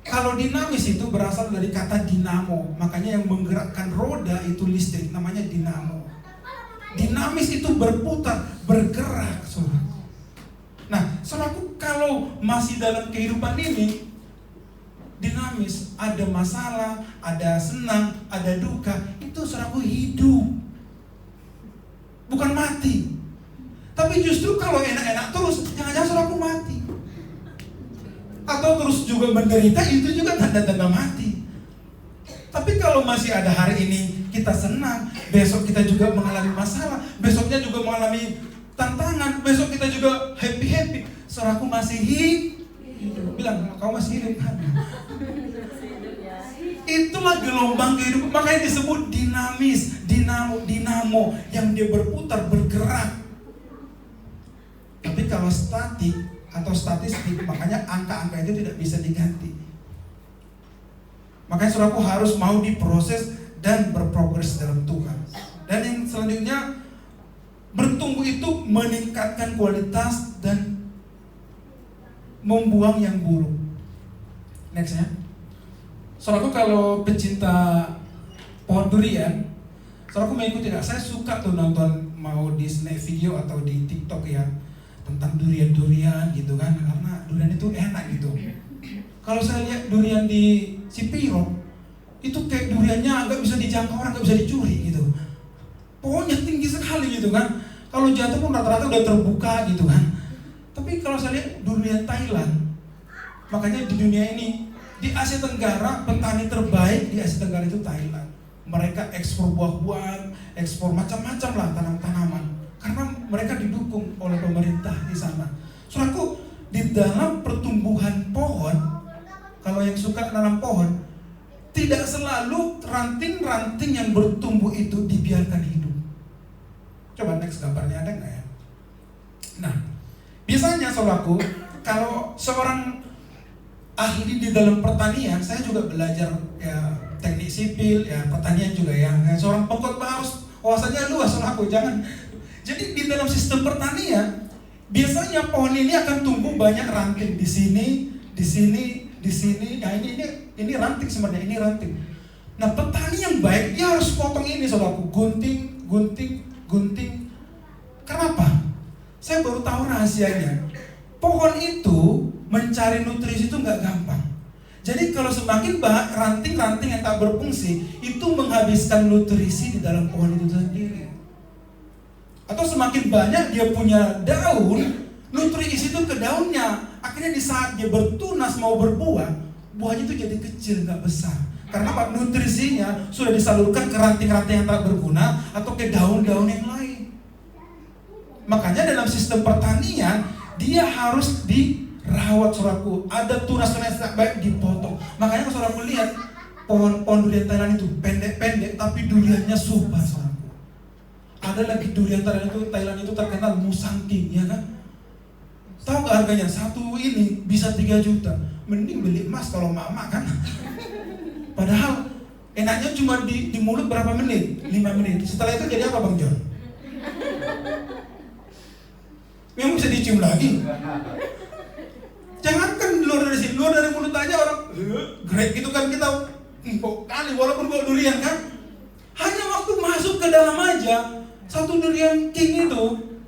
Kalau dinamis itu berasal dari kata dinamo. Makanya yang menggerakkan roda itu listrik, namanya dinamo. Dinamis itu berputar, bergerak, saudara. Nah, saudaraku, kalau masih dalam kehidupan ini dinamis, ada masalah, ada senang, ada duka, itu saudaraku hidup, bukan mati. Tapi justru kalau enak-enak terus, jangan-jangan saudaraku mati. Atau terus juga menderita, itu juga tanda-tanda mati. Tapi kalau masih ada hari ini kita senang, besok kita juga mengalami masalah, besoknya juga mengalami tantangan, besok kita juga happy. Saudaraku masih hidup. Bilang, kau masih hidup kan? Itulah gelombang kehidupan, makanya disebut dinamis, dinamo yang dia berputar, bergerak. Tapi kalau statik atau statistik, makanya angka-angka itu tidak bisa diganti. Makanya saudaraku harus mau diproses dan berprogres dalam Tuhan. Dan yang selanjutnya, bertumbuh itu meningkatkan kualitas dan membuang yang buruk. Nextnya, saudaraku kalau pecinta pohon durian, saudaraku mengikuti nggak? Saya suka tuh nonton mau di snack video atau di TikTok ya tentang durian gitu kan, karena durian itu enak gitu. Kalau saya lihat durian di Cipiro, itu kayak duriannya nggak bisa dijangkau orang, nggak bisa dicuri gitu. Pohonnya tinggi sekali gitu kan. Kalau jatuh pun rata-rata udah terbuka gitu kan. Tapi kalau saya lihat durian Thailand, makanya di dunia ini, di Asia Tenggara, petani terbaik di Asia Tenggara itu Thailand. Mereka ekspor buah-buahan, ekspor macam-macam lah tanaman-tanaman, karena mereka didukung oleh pemerintah di sana. Saudaraku, di dalam pertumbuhan pohon, kalau yang suka nanam pohon, tidak selalu ranting-ranting yang bertumbuh itu dibiarkan hidup. Coba next gambarnya ada nggak ya? Nah, biasanya saudaraku, kalau seorang ahli di dalam pertanian, saya juga belajar ya teknik sipil, ya pertanian juga ya. Seorang pengkhotbah harus wawasannya luas saudaraku, jangan. Jadi di dalam sistem pertanian, biasanya pohon ini akan tumbuh banyak ranting di sini, di sini, di sini. Nah ini ranting sebenarnya, ini ranting. Nah petani yang baik dia harus potong ini saudaraku, gunting. Kenapa? Saya baru tahu rahasianya. Pohon itu mencari nutrisi itu nggak gampang. Jadi kalau semakin banyak ranting-ranting yang tak berfungsi, itu menghabiskan nutrisi di dalam pohon itu sendiri. Atau semakin banyak dia punya daun, nutrisi itu ke daunnya. Akhirnya di saat dia bertunas mau berbuah, buahnya itu jadi kecil, nggak besar. Karena apa? Nutrisinya sudah disalurkan ke ranting-ranting yang tak berguna atau ke daun-daun yang lain. Makanya dalam sistem pertanian, dia harus dirawat saudaraku. Ada tunas-tunas yang baik dipotong. Makanya kalau saudaraku lihat pohon durian Thailand itu pendek-pendek tapi duriannya subur saudaraku. Ada lagi durian Thailand itu terkenal Musang King, ya kan? Tahu gak harganya? Satu ini bisa 3 juta. Mending beli emas kalau mama kan. Padahal enaknya cuma di mulut berapa menit? 5 menit. Setelah itu jadi apa Bang John? Memang bisa dicium lagi. Jangankan luar dari sini, luar dari mulut aja orang grek gitu kan, kita empuk kali walaupun bawa durian kan. Hanya waktu masuk ke dalam aja, satu durian king itu,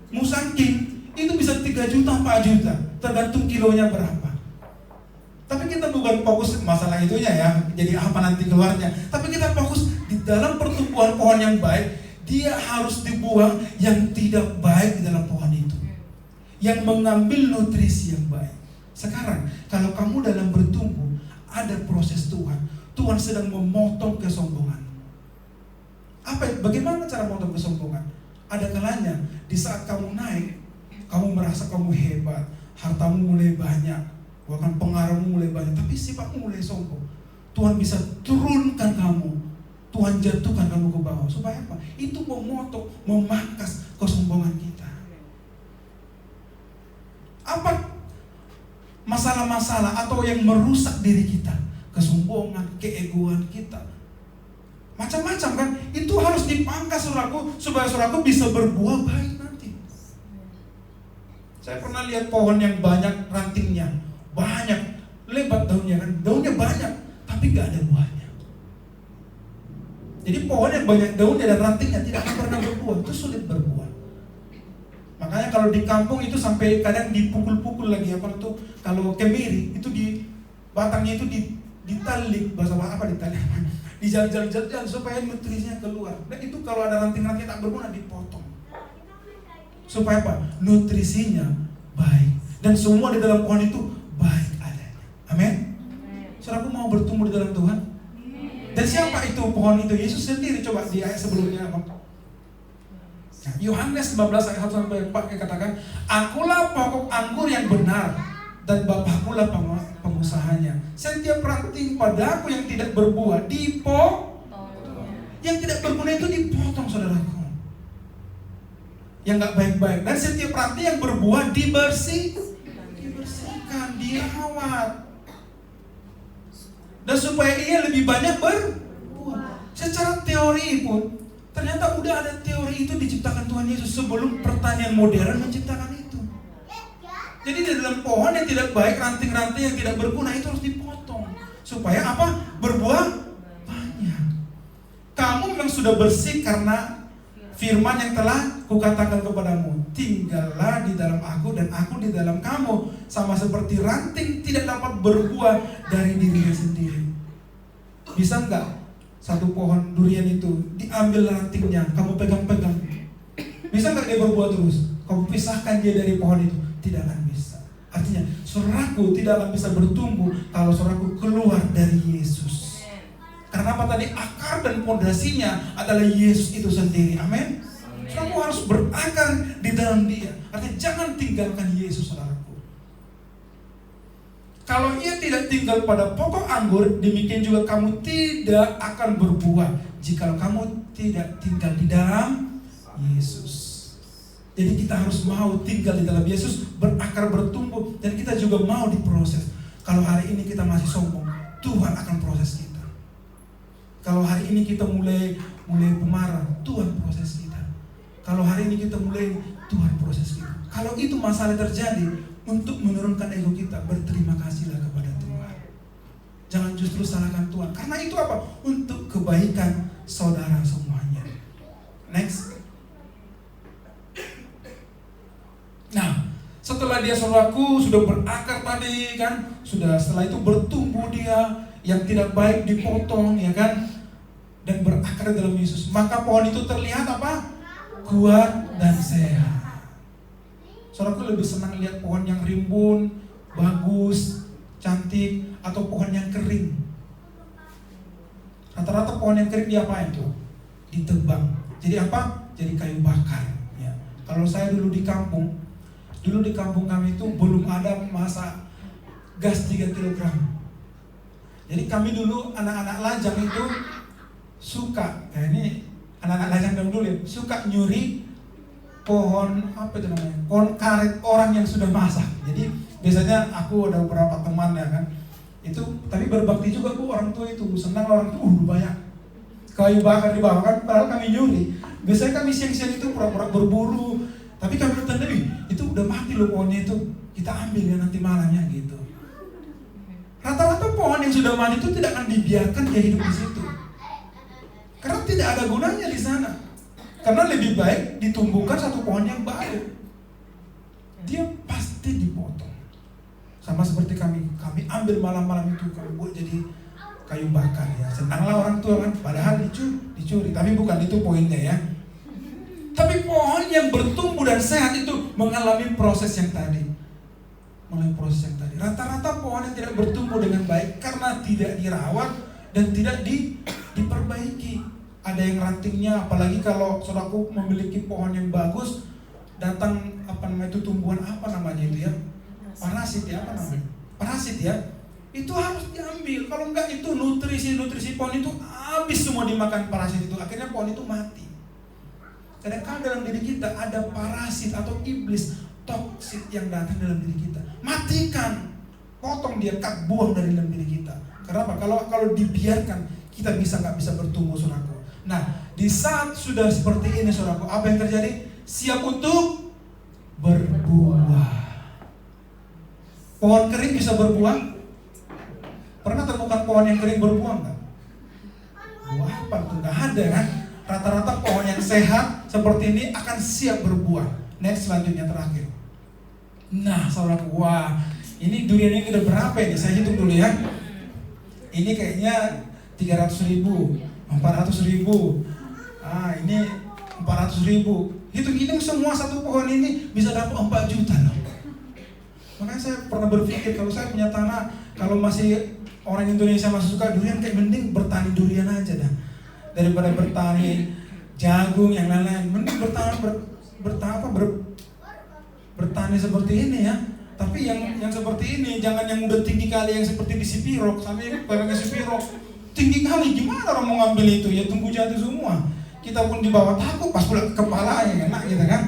Musang King, itu bisa 3 juta, 4 juta, tergantung kilonya berapa. Tapi kita bukan fokus masalah itunya ya, jadi apa nanti keluarnya. Tapi kita fokus di dalam pertumbuhan pohon yang baik, dia harus dibuang yang tidak baik di dalam pohon itu, yang mengambil nutrisi yang baik. Sekarang, kalau kamu dalam bertumbuh, ada proses Tuhan. Tuhan sedang memotong kesombongan. Bagaimana cara memotong kesombongan? Ada kalanya, di saat kamu naik, kamu merasa kamu hebat, hartamu mulai banyak, bahkan pengaruhmu mulai banyak, tapi sifatmu mulai sombong. Tuhan bisa turunkan kamu, Tuhan jatuhkan kamu ke bawah. Supaya apa? Itu memotong, memangkas kesombongan kita. Apa masalah-masalah atau yang merusak diri kita? Kesombongan, keegoan kita, macam-macam kan? Itu harus dipangkas saudaraku, supaya saudaraku bisa berbuah baik nanti. Saya pernah lihat pohon yang banyak rantingnya, banyak, lebat daunnya kan, daunnya banyak, tapi gak ada buahnya. Jadi pohon yang banyak daunnya dan rantingnya tidak akan pernah berbuah, itu sulit berbuah. Makanya kalau di kampung itu sampai kadang dipukul-pukul lagi, apa tuh? Kalau kemiri itu di batangnya itu ditalik, bahasa apa ditalik? Dijal-jal supaya nutrisinya keluar. Dan itu kalau ada ranting-ranting tak berguna dipotong. Supaya apa? Nutrisinya baik. Dan semua di dalam pohon itu baik adanya. Amin. Saudaraku mau bertumbuh di dalam Tuhan? Dan siapa itu pohon itu? Yesus sendiri. Coba di ayat sebelumnya, Bang. Yohanes 15 ayat 1 sampai 4 katakan, "Akulah pokok anggur yang benar, dan Bapakkulah pengusahanya. Setiap ranting padaku yang tidak berbuah yang tidak berguna itu dipotong, saudaraku. Yang nggak baik-baik. Dan setiap ranting yang berbuah dibersihkan, dirawat. Dan supaya ia lebih banyak berbuah. Secara teori pun, ternyata udah ada teori itu diciptakan Tuhan Yesus sebelum pertanian modern menciptakan itu. Jadi di dalam pohon yang tidak baik, ranting-ranting yang tidak berguna itu harus dipotong. Supaya apa? Berbuah banyak. Kamu memang sudah bersih karena firman yang telah kukatakan kepadamu. Tinggallah di dalam aku dan aku di dalam kamu. Sama seperti ranting tidak dapat berbuah dari dirinya sendiri. Bisa enggak satu pohon durian itu diambil rantingnya, kamu pegang-pegang? Bisa enggak dia berbuah terus? Kamu pisahkan dia dari pohon itu? Tidak akan bisa. Artinya saudaraku tidak akan bisa bertumbuh kalau saudaraku keluar dari Yesus. Karena apa tadi? Akar dan pondasinya adalah Yesus itu sendiri. Amin. Saudaraku harus berakar di dalam Dia. Artinya jangan tinggalkan Yesus, saudaraku. Kalau ia tidak tinggal pada pokok anggur, demikian juga kamu tidak akan berbuah jika kamu tidak tinggal di dalam Yesus. Jadi kita harus mau tinggal di dalam Yesus, berakar, bertumbuh, dan kita juga mau diproses. Kalau hari ini kita masih sombong, Tuhan akan proses kita. Kalau hari ini kita mulai pemarah, Tuhan proses kita. Kalau hari ini kita mulai, Tuhan proses kita. Kalau itu masalah terjadi, untuk menurunkan ego kita, berterima kasihlah kepada Tuhan. Jangan justru salahkan Tuhan. Karena itu apa? Untuk kebaikan saudara semuanya. Next. Nah, setelah dia saudaraku sudah berakar tadi kan, setelah itu bertumbuh dia, yang tidak baik dipotong ya kan, dan berakar dalam Yesus. Maka pohon itu terlihat apa? Kuat dan sehat. Saudaraku lebih senang lihat pohon yang rimbun, bagus, cantik, atau pohon yang kering. Rata-rata pohon yang kering diapain tuh? Ditebang. Jadi apa? Jadi kayu bakar. Ya. Kalau saya dulu di kampung kami itu belum ada masa gas 3 kg. Jadi kami dulu anak-anak lajang itu suka, ini anak-anak lajang dulu ya, suka nyuri pohon apa itu namanya? Pohon karet orang yang sudah masak. Jadi biasanya aku ada beberapa teman ya kan, itu tapi berbakti juga orang tua itu senang, orang tuh banyak kayu bakar dibawa kan, padahal kami nyuri. Biasanya kami siang-siang itu pura-pura berburu. Tapi kami tandai, itu udah mati loh pohonnya itu, kita ambil ya nanti malamnya gitu. Rata-rata pohon yang sudah mati itu tidak akan dibiarkan dia hidup di situ, karena tidak ada gunanya di sana. Karena lebih baik ditumbuhkan satu pohon yang baru. Dia pasti dipotong. Sama seperti kami ambil malam-malam itu kalau buat jadi kayu bakar ya. Senanglah orang tua kan, padahal dicuri. Tapi bukan itu poinnya ya. Tapi pohon yang bertumbuh dan sehat itu mengalami proses yang tadi. Rata-rata pohon yang tidak bertumbuh dengan baik karena tidak dirawat dan tidak diperbaiki. Ada yang rantingnya, apalagi kalau saudaraku memiliki pohon yang bagus, datang tumbuhan itu ya? Parasit ya? Itu harus diambil. Kalau enggak itu nutrisi pohon itu habis semua dimakan parasit itu. Akhirnya pohon itu mati. Kadang-kadang dalam diri kita ada parasit atau iblis toksit yang datang dalam diri kita. Matikan, potong dia, buang dari dalam diri kita. Kenapa? Kalau dibiarkan, kita nggak bisa bertumbuh, saudaraku. Nah, di saat sudah seperti ini, saudaraku, apa yang terjadi? Siap untuk berbuah. Pohon kering bisa berbuah? Pernah temukan pohon yang kering berbuah nggak? Buah apa tuh? Nggak ada kan? Rata-rata pohon yang sehat seperti ini akan siap berbuah. Next, selanjutnya terakhir. Nah, saudaraku, wah, ini durian ini udah berapa ini? Saya hitung dulu ya. Ini kayaknya 300.000, 400.000. Ini 400.000. Hitung-hitung semua satu pohon ini bisa dapat 4 juta loh. Makanya saya pernah berpikir kalau saya punya tanah, kalau masih orang Indonesia masih suka durian, kayak mending bertani durian aja dah. Daripada bertani jagung yang lain-lain, mending bertani seperti ini ya. Tapi yang seperti ini, jangan yang udah tinggi kali yang seperti di Sipirok, sampai barangnya Sipirok tinggi kali, gimana orang mau ngambil itu? Ya tunggu jatuh semua. Kita pun di bawah takut, pas pulang ke kepala ya enak gitu kan.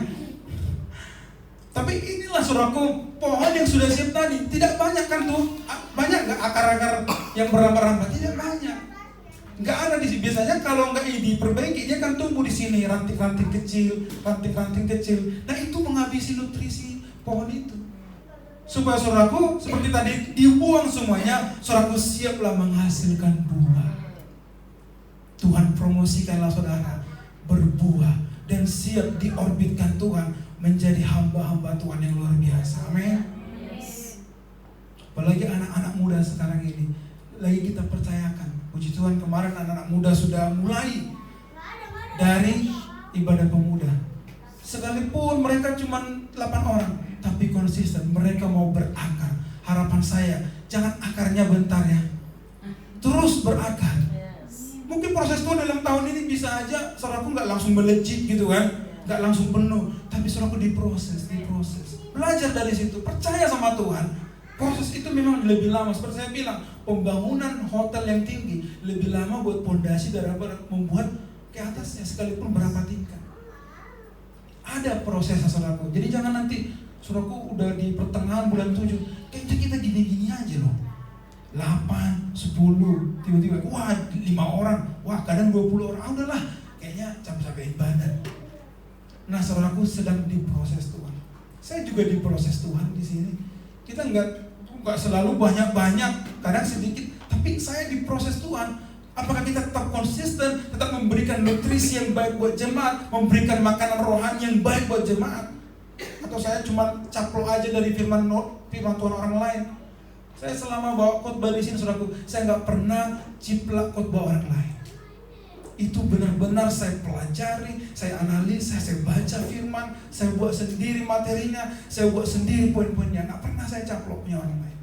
Tapi inilah saudaraku, pohon yang sudah siap tadi, tidak banyak kan tuh, banyak nggak akar-akar yang berambat-rambat? Tidak banyak, nggak ada di sini. Biasanya kalau nggak diperbaiki, dia kan tumbuh di sini, ranting-ranting kecil. Nah itu menghabisi nutrisi pohon itu. Supaya saudaraku, seperti tadi, dibuang semuanya, saudaraku siaplah menghasilkan buah. Tuhan promosikanlah saudara berbuah dan siap diorbitkan Tuhan menjadi hamba-hamba Tuhan yang luar biasa. Amin. Apalagi anak-anak muda sekarang ini, lagi kita percayakan. Puji Tuhan, kemarin anak-anak muda sudah mulai dari ibadah pemuda. Sekalipun mereka cuma 8 orang, tapi konsisten, mereka mau berakar. Harapan saya, jangan akarnya bentar ya, terus berakar. Mungkin proses Tuhan dalam tahun ini bisa aja saudaraku nggak langsung melejit gitu kan, nggak langsung penuh, tapi saudaraku diproses. Belajar dari situ, percaya sama Tuhan. Proses itu memang lebih lama. Seperti saya bilang, pembangunan hotel yang tinggi lebih lama buat pondasi daripada membuat ke atasnya, sekalipun berapa tingkat. Ada prosesnya saudaraku. Jadi jangan nanti saudaraku udah di pertengahan bulan 7, kayaknya kita gini-gini aja loh. 8, 10, tiba-tiba wah 5 orang, wah kadang 20 orang, udahlah kayaknya capek-capekin badan. Nah saudaraku sedang diproses Tuhan. Saya juga diproses Tuhan di sini. Kita nggak selalu banyak-banyak, kadang sedikit, tapi saya diproses Tuhan. Apakah kita tetap konsisten, tetap memberikan nutrisi yang baik buat jemaat, memberikan makanan rohani yang baik buat jemaat, atau saya cuma caplok aja dari firman Tuhan orang lain? Saya selama bawa khotbah di sini, saudaraku, saya nggak pernah ciplak khotbah orang lain. Itu benar-benar saya pelajari, saya analisa, saya baca firman, saya buat sendiri materinya, saya buat sendiri poin-poinnya. Nggak pernah saya caploknya orang lain.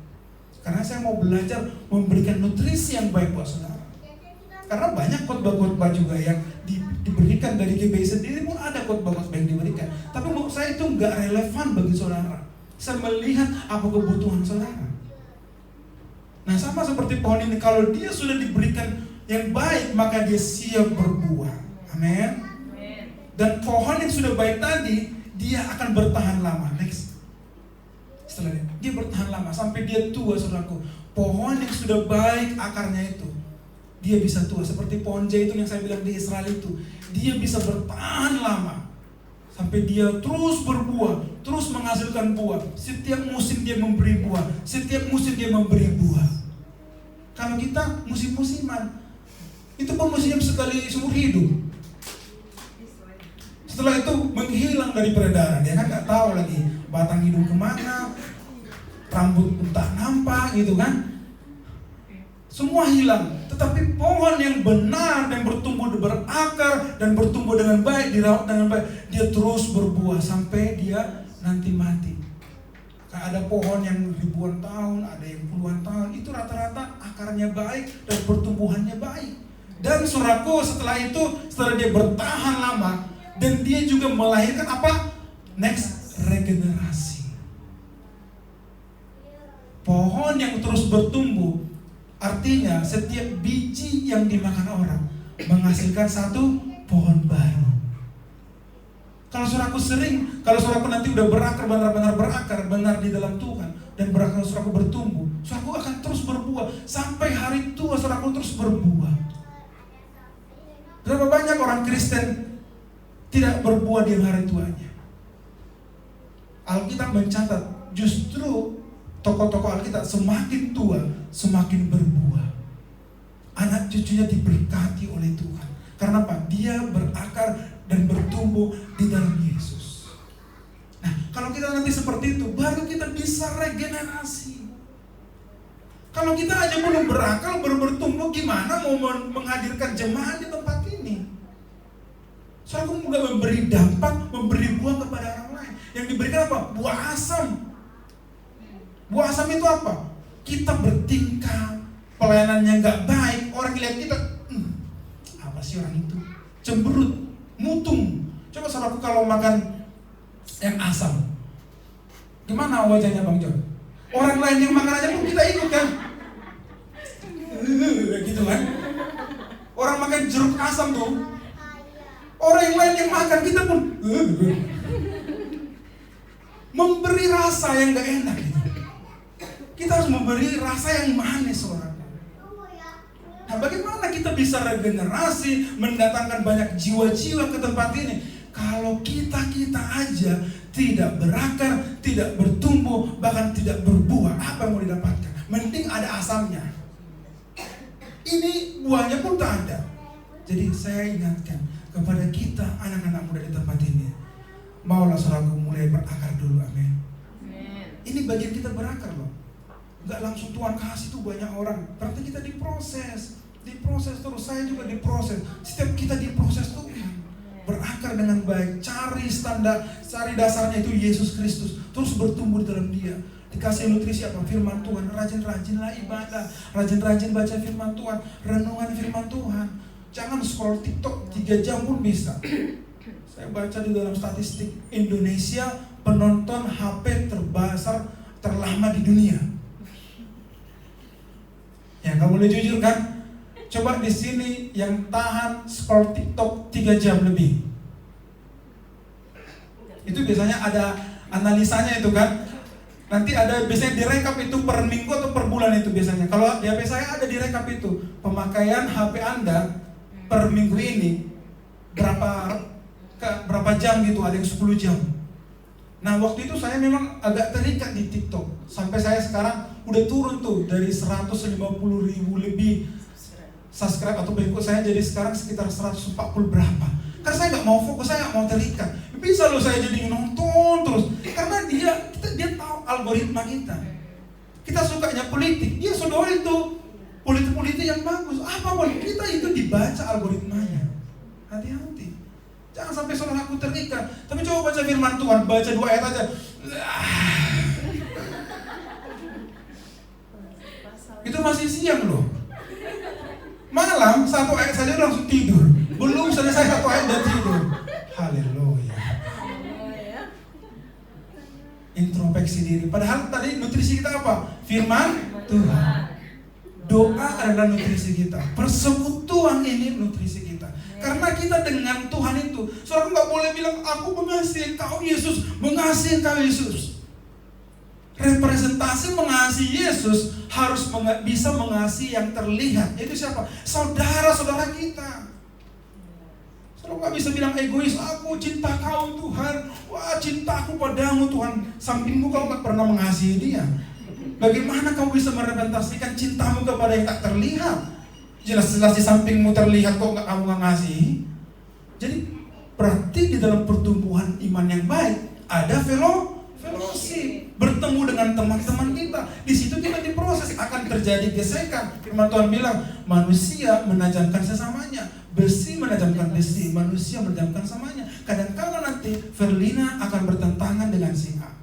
Karena saya mau belajar memberikan nutrisi yang baik buat saudara. Karena banyak khotbah-khotbah juga yang diberikan dari GBI sendiri pun ada khotbah-khotbah yang diberikan. Tapi menurut saya itu nggak relevan bagi saudara. Saya melihat apa kebutuhan saudara. Nah sama seperti pohon ini, kalau dia sudah diberikan yang baik, maka dia siap berbuah. Amin. Dan pohon yang sudah baik tadi, dia akan bertahan lama. Next. Setelahnya, dia bertahan lama sampai dia tua, saudaraku. Pohon yang sudah baik akarnya itu, dia bisa tua. Seperti pohon zaitun yang saya bilang di Israel itu, dia bisa bertahan lama sampai dia terus berbuah, terus menghasilkan buah. Setiap musim dia memberi buah, setiap musim dia memberi buah. Kalau kita musim-musiman, itu pun musim sekali seumur hidup. Setelah itu menghilang dari peredaran, dia kan nggak tahu lagi batang hidung kemana, rambut entah nampak gitu kan. Semua hilang. Tetapi pohon yang benar dan bertumbuh berakar dan bertumbuh dengan baik, dirawat dengan baik, dia terus berbuah sampai dia nanti mati. Ada pohon yang ribuan tahun, ada yang puluhan tahun, itu rata-rata akarnya baik dan pertumbuhannya baik. Dan saudaraku, setelah itu, setelah dia bertahan lama, dan dia juga melahirkan apa? Next, regenerasi. Pohon yang terus bertumbuh, artinya setiap biji yang dimakan orang menghasilkan satu pohon baru. Kalau saudaraku nanti udah berakar, benar-benar berakar, benar di dalam Tuhan, dan berakar saudaraku bertumbuh, saudaraku akan terus berbuah sampai hari tua, saudaraku terus berbuah. Berapa banyak orang Kristen tidak berbuah di hari tuanya? Alkitab mencatat justru tokoh-tokoh Alkitab semakin tua semakin berbuah. Anak cucunya diberkati oleh Tuhan. Karena apa? Dia berakar dan bertumbuh di dalam Yesus. Nah, kalau kita nanti seperti itu, baru kita bisa regenerasi. Kalau kita aja belum berakal, belum bertumbuh, gimana mau menghadirkan jemaat di tempat ini? Soalnya aku nggak memberi dampak, memberi buah kepada orang lain. Yang diberikan apa? Buah asam. Buah asam itu apa? Kita bertingkah, pelayanannya nggak baik, orang lihat kita, apa sih orang itu? Cemberut, mutung. Coba saudaraku kalau makan yang asam, gimana wajahnya Bang John? Orang lain yang makan aja pun kita ikut kan? Gitu kan? Orang makan jeruk asam tuh, orang yang lain yang makan kita pun memberi rasa yang gak enak gitu. Kita harus memberi rasa yang manis orang. Nah, bagaimana kita bisa regenerasi, mendatangkan banyak jiwa-jiwa ke tempat ini kalau kita aja tidak berakar, tidak bertumbuh, bahkan tidak berbuah? Apa yang mau didapatkan? Mending ada asamnya. Ini buahnya pun tak ada. Jadi saya ingatkan kepada kita anak-anak muda di tempat ini, maulah saudaraku mulai berakar dulu, amin. Ini bagian kita berakar loh. Gak langsung Tuhan kasih tuh banyak orang. Berarti kita diproses terus. Saya juga diproses. Setiap kita diproses tuh berakar dengan baik. Cari standar, cari dasarnya itu Yesus Kristus. Terus bertumbuh di dalam Dia. Dikasih nutrisi apa? Firman Tuhan. Rajin-rajinlah ibadah, rajin-rajin baca firman Tuhan, renungan firman Tuhan. Jangan scroll TikTok 3 jam pun bisa. Saya baca di dalam statistik Indonesia penonton HP terbesar terlama di dunia. Ya, kamu boleh jujur kan? Coba di sini yang tahan scroll TikTok 3 jam lebih. Itu biasanya ada analisanya itu kan. Nanti ada biasanya direkap itu per minggu atau per bulan itu biasanya. Kalau di HP saya ada direkap itu pemakaian HP Anda per minggu ini berapa jam gitu, ada yang 10 jam. Nah, waktu itu saya memang agak terikat di TikTok. Sampai saya sekarang udah turun tuh dari 150.000 lebih subscribe atau pengikut saya, jadi sekarang sekitar 140 berapa. Karena saya nggak mau fokus, saya nggak mau terikat. Bisa loh saya jadi nonton terus. Karena dia tahu algoritma kita. Kita sukanya politik, dia sodorin tuh politik-politik yang bagus. Apapun kita itu dibaca algoritmanya. Hati-hati. Jangan sampai saudaraku terikat. Tapi coba baca firman Tuhan, baca 2 ayat aja. Itu masih siang loh. Malam 1 ayat saja langsung tidur. Belum selesai 1 ayat dan tidur. Haleluya. Introspeksi diri. Padahal tadi nutrisi kita apa? Firman Tuhan. Doa adalah nutrisi kita. Persekutuan ini nutrisi kita. Karena kita dengan Tuhan itu, saudara nggak boleh bilang aku mengasihi kau Yesus, mengasihi kau Yesus. Representasi mengasihi Yesus harus bisa mengasihi yang terlihat. Itu siapa? Saudara-saudara kita. Saudara nggak bisa bilang egois, aku cinta kau Tuhan, wah cintaku padamu Tuhan. Sampingmu kau nggak pernah mengasihi dia. Bagaimana kau bisa merepresentasikan cintamu kepada yang tak terlihat? Jelas-jelas di sampingmu terlihat kok kamu nggak ngasihi. Jadi berarti di dalam pertumbuhan iman yang baik ada fellowship, bertemu dengan teman-teman kita. Di situ kita diproses, akan terjadi gesekan. Firman Tuhan bilang manusia menajamkan sesamanya, besi menajamkan besi, manusia menajamkan samanya. Kadang-kadang nanti Verlina akan bertentangan dengan si A,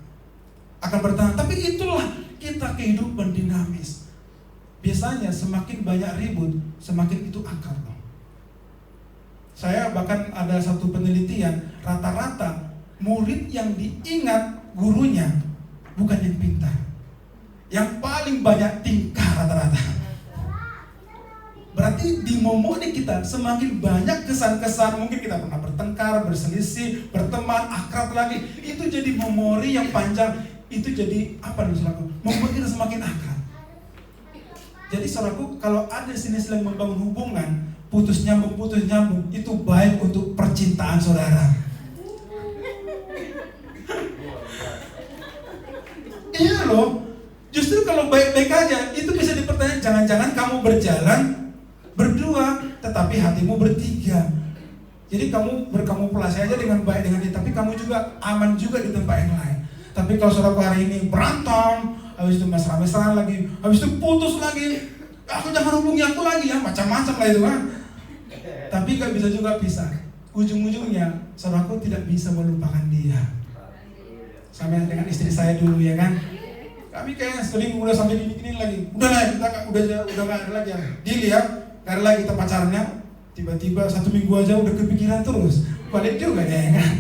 akan bertentangan. Tapi itulah kita kehidupan dinamis. Biasanya semakin banyak ribut, semakin itu akar loh. Saya bahkan ada satu penelitian, rata-rata murid yang diingat gurunya bukan yang pintar, yang paling banyak tingkah rata-rata. Berarti di memori kita semakin banyak kesan-kesan, mungkin kita pernah bertengkar, berselisih, berteman, akrab lagi. Itu jadi memori yang panjang. Itu jadi apa nih saudaraku? Membuat kita semakin akrab. Jadi saudaraku, kalau ada sini sedang membangun hubungan, putus nyambung, itu baik untuk percintaan saudara. Iya loh, justru kalau baik-baik aja, itu bisa dipertanyakan. Jangan-jangan kamu berjalan berdua, tetapi hatimu bertiga. Jadi kamu berkamuflase aja dengan baik dengan dia, tapi kamu juga aman juga di tempat yang lain. Tapi kalau saudaraku hari ini berantem, habis itu mesra-mesraan lagi, habis itu putus lagi, aku jangan hubungi aku lagi ya, macam-macam lah itu kan. Tapi gak bisa juga pisah. Ujung-ujungnya saudaraku tidak bisa melupakan dia. Sama dengan istri saya dulu ya kan. Kami kayaknya selingkuh udah sampai ini lagi. Udah lah, kita udah nggak ada lagi ya. Deal ya, nggak ada lagi kita pacarnya. Tiba-tiba 1 minggu aja udah kepikiran terus. Balik juga ya kan.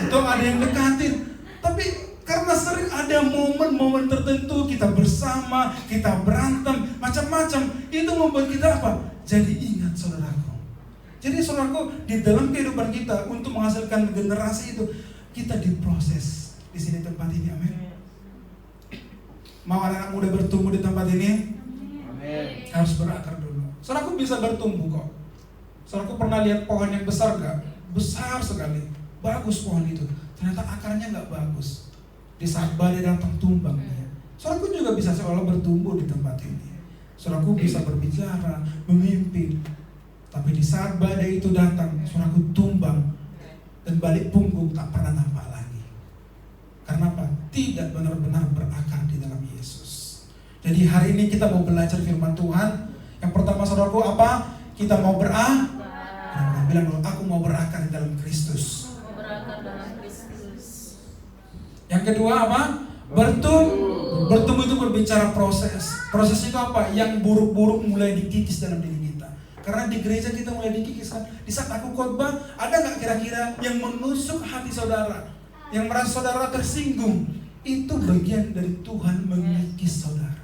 Itu ada yang dekatin. Tapi karena sering ada momen-momen tertentu kita bersama, kita berantem, macam-macam. Itu membuat kita apa? Jadi ingat saudaraku. Jadi saudaraku, di dalam kehidupan kita untuk menghasilkan generasi itu, kita diproses di sini tempat ini, amin. Mau anak muda bertumbuh di tempat ini? Amin. Harus berakar dulu. Saudaraku bisa bertumbuh kok. Saudaraku pernah lihat pohon yang besar gak? Besar sekali, bagus pohon itu. Ternyata akarnya gak bagus. Di saat badai datang tumbang dia. Saudaraku juga bisa seolah bertumbuh di tempat ini. Saudaraku bisa berbicara, memimpin. Tapi di saat badai itu datang, saudaraku tumbang dan balik punggung tak pernah nampak lagi. Karena apa? Tidak benar-benar berakar di dalam Yesus. Jadi hari ini kita mau belajar firman Tuhan. Yang pertama saudaraku apa? Kita mau berakar. Bilang dulu, aku mau berakar di dalam Kristus. Yang kedua apa? Bertumbuh. Bertumbuh itu berbicara proses. Proses itu apa? Yang buruk-buruk mulai dikikis dalam diri kita. Karena di gereja kita mulai dikikis kan. Di saat aku khotbah, ada nggak kira-kira yang menusuk hati saudara, yang merasa saudara tersinggung? Itu bagian dari Tuhan mengikis saudara.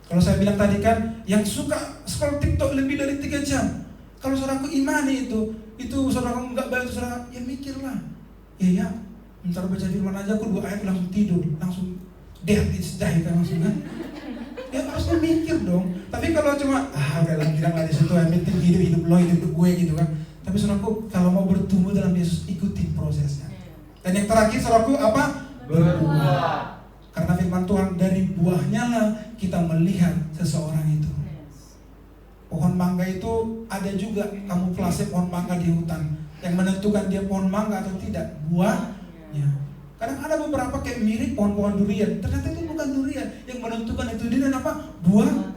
Kalau saya bilang tadi kan, yang suka scroll TikTok lebih dari 3 jam. Kalau saudaraku imani itu saudaraku nggak baik, saudara ya mikirlah. Ya, ntar baca firman aja aku 2 ayat langsung tidur, langsung dead it's die kan langsung kan. Ya harusnya mikir dong. Tapi kalau cuma udahlah bilang lah di situ, yang penting hidup lo, hidup gue gitu kan. Tapi saudaraku kalau mau bertumbuh dalam Yesus, ikuti prosesnya. Dan yang terakhir saudaraku apa? Berbuah. Karena firman Tuhan, dari buahnya lah kita melihat seseorang itu. Pohon mangga itu ada juga kamuflase pohon mangga di hutan. Yang menentukan dia pohon mangga atau tidak, buahnya. Kadang ada beberapa kayak mirip pohon-pohon durian, ternyata itu bukan durian. Yang menentukan itu durian apa? Buahnya.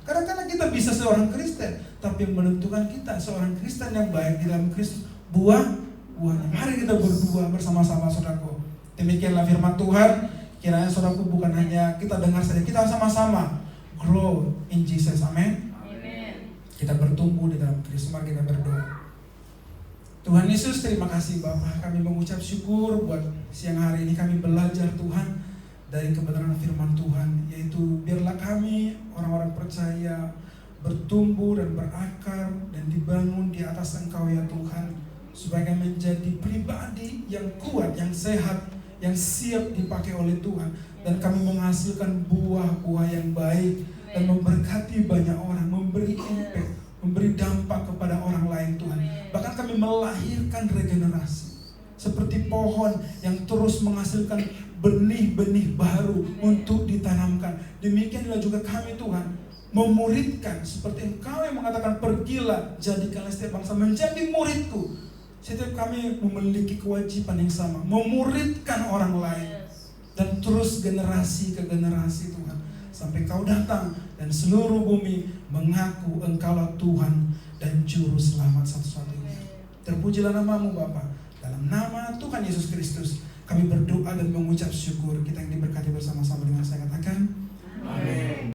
Kadang-kadang kita bisa seorang Kristen, tapi yang menentukan kita seorang Kristen yang baik di dalam Kristus, buahnya. Mari kita berbuah bersama-sama saudaraku. Demikianlah firman Tuhan. Kiranya saudaraku bukan hanya kita dengar saja, kita sama-sama grow in Jesus, amin. Kita bertumbuh di dalam Kristus. Mari kita berdoa. Tuhan Yesus, terima kasih Bapa. Kami mengucap syukur buat siang hari ini kami belajar Tuhan dari kebenaran firman Tuhan, yaitu biarlah kami orang-orang percaya bertumbuh dan berakar dan dibangun di atas Engkau ya Tuhan, supaya kami menjadi pribadi yang kuat, yang sehat, yang siap dipakai oleh Tuhan, dan kami menghasilkan buah-buah yang baik dan memberkati banyak orang, memberi impact, memberi dampak kepada orang lain Tuhan. Bahkan kami melahirkan regenerasi seperti pohon yang terus menghasilkan benih-benih baru untuk ditanamkan. Demikianlah juga kami Tuhan, memuridkan seperti Engkau yang mengatakan pergilah jadikanlah setiap bangsa menjadi muridku. Setiap kami memiliki kewajiban yang sama, memuridkan orang lain dan terus generasi ke generasi Tuhan, sampai Kau datang dan seluruh bumi mengaku Engkaulah Tuhan dan Juru Selamat satu-satunya. Terpujilah nama-Mu Bapa. Dalam nama Tuhan Yesus Kristus kami berdoa dan mengucap syukur. Kita yang diberkati bersama-sama dengan saya katakan amin.